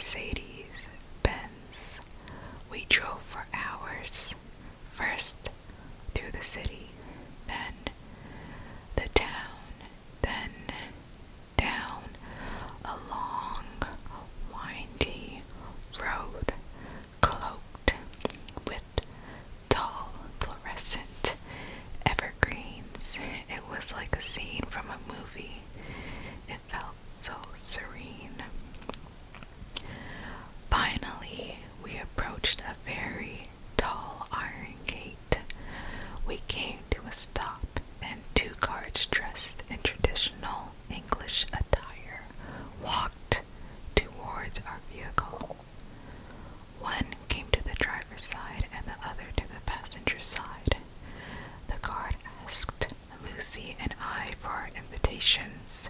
Mercedes Benz. We drove for hours, first through the city, then the town, then down a long, windy road cloaked with tall, fluorescent evergreens. It was like a scene from a movie. It felt so serene. Finally, we approached a very tall iron gate. We came to a stop, and two guards dressed in traditional English attire walked towards our vehicle. One came to the driver's side and the other to the passenger side. The guard asked Lucy and I for our invitations.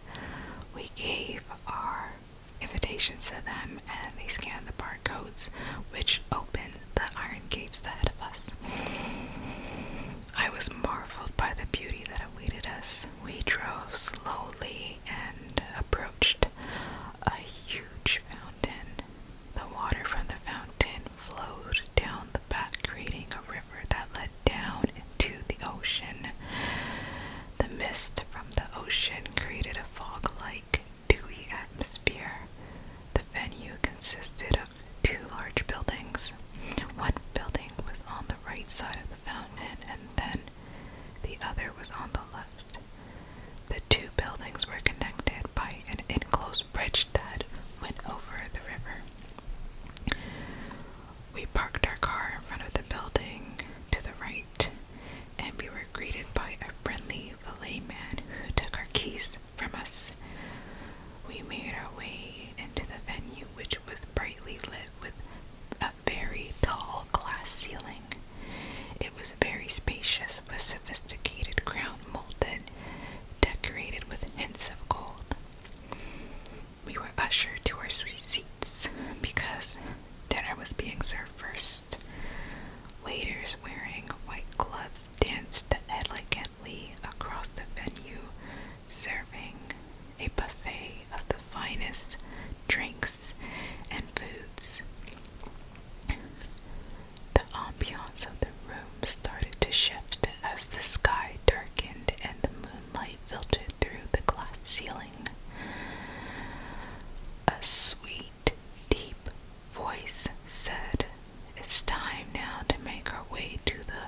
We gave our invitations to them, and they scanned the barcodes, which opened the iron gates ahead of us. I was marveled by the beauty that awaited us. We drove slowly and approached a huge fountain. The water from the fountain flowed down the back, creating a river that led down into the ocean. The mist from the ocean created a fog-like, dewy atmosphere. The venue consisted of two large buildings. One building was on the right side of the fountain, and then the other was on the left. The two buildings were connected by an enclosed bridge that went over the river. We parked our car in front of the building to the right, and we were greeted by a friendly valet man who took our keys from us. We made our way into the venue, which was brightly lit with a very tall glass ceiling. It was very spacious with sophisticated crown molded, decorated with hints of gold. We were ushered to our sweet seats because dinner was being served first. Waiters wearing white gloves danced elegantly across the venue, serving a buffet of the finest drinks and foods. The ambiance of the room started to shift as the sky darkened and the moonlight filtered through the glass ceiling. A sweet, deep voice said, "It's time now to make our way to the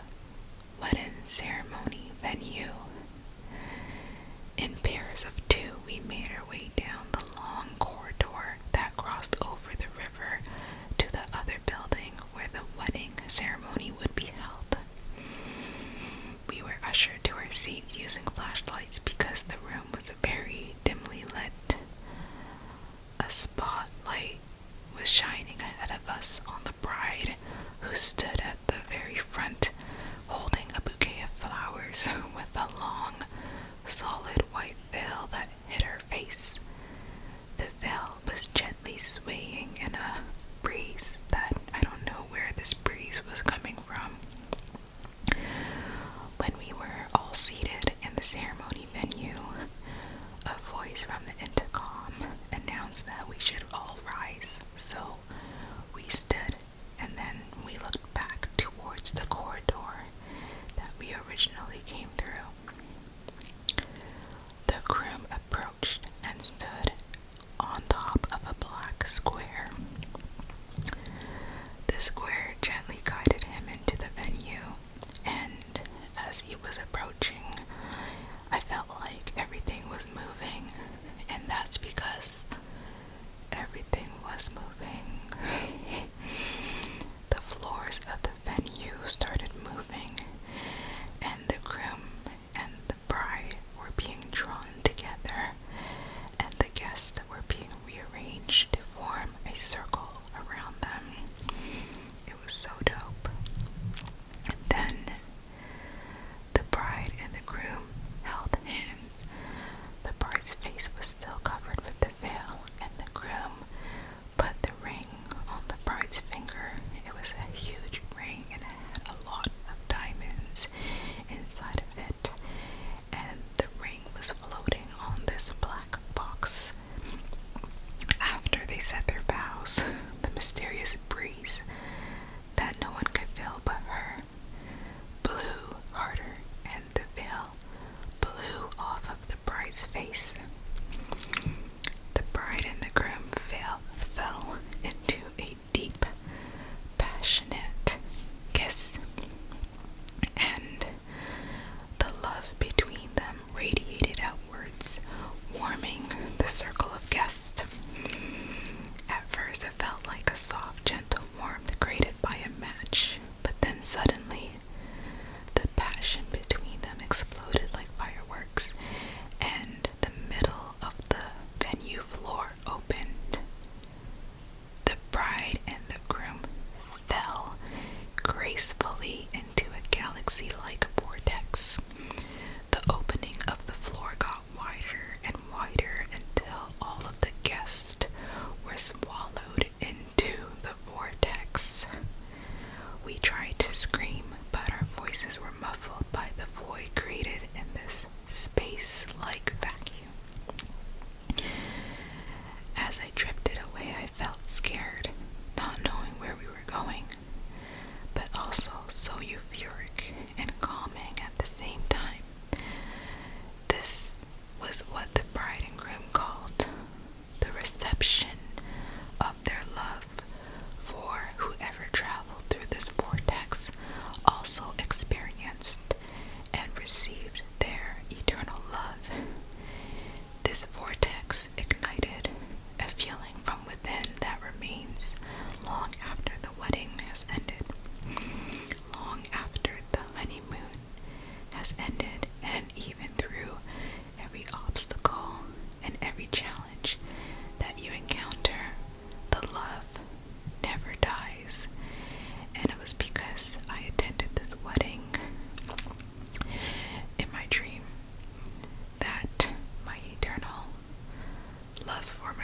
wedding ceremony venue." In pairs of two, we made our way down the long corridor that crossed over the river to the other building where the wedding ceremony would be held. We were ushered to our seats using flashlights because the room was very dimly lit. A spotlight was shining ahead of us on the bride, who stood at the very front holding a bouquet of flowers with a long, solid white veil that hid her face. The veil was gently swaying in a breeze that I don't know where this breeze was coming from. When we were all seated in the ceremony venue, a voice from the intercom announced that we should all rise. So we stood, and then we looked back towards the corridor that we originally came through. The groom approached and stood on top of a black square. The square gently guided him into the venue, and as he was approaching, I felt like everything was moving, and that's because everything was moving. The floors of the venue started moving, and the groom and the bride were being drawn together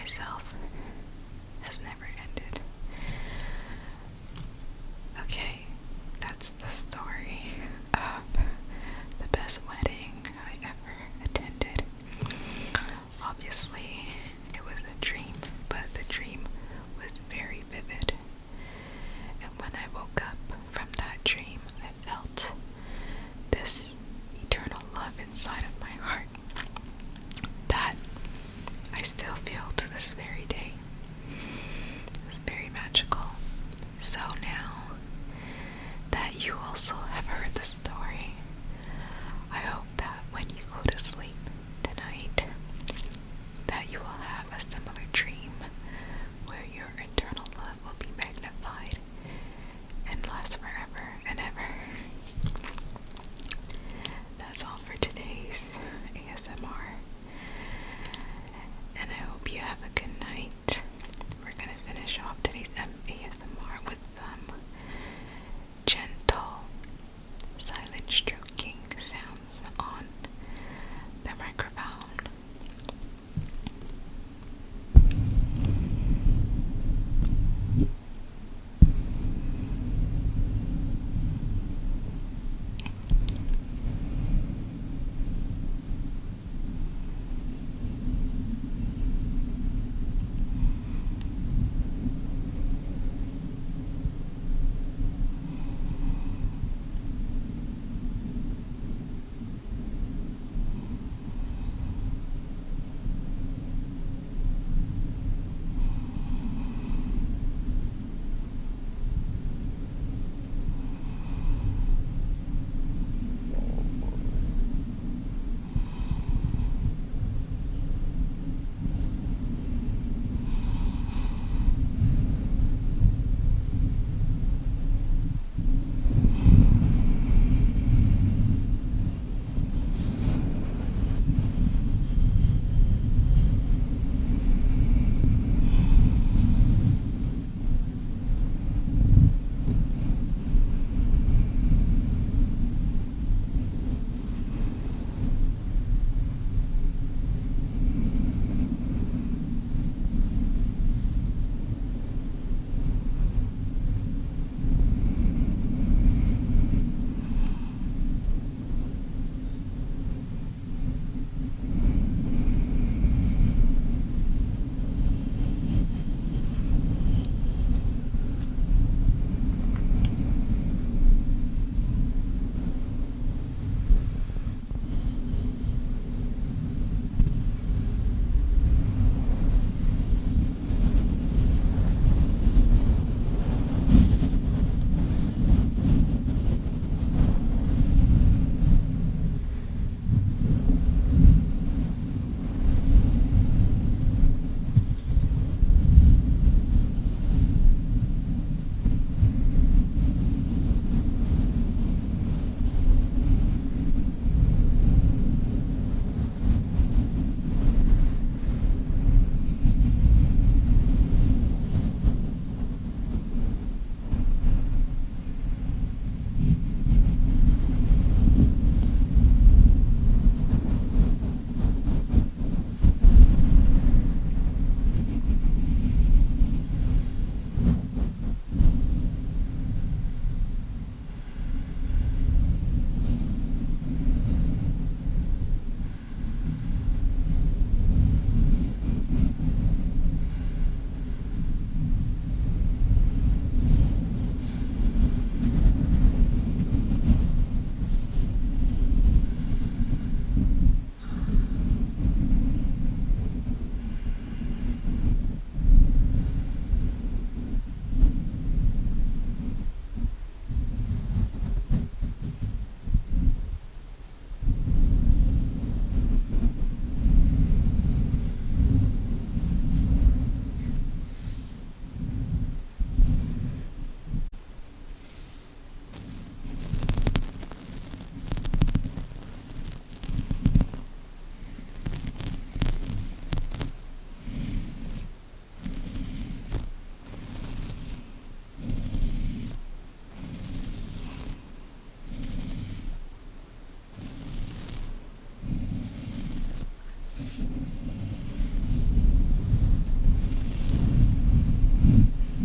myself has never ended. Okay, that's the story of the best wedding I ever attended. Obviously,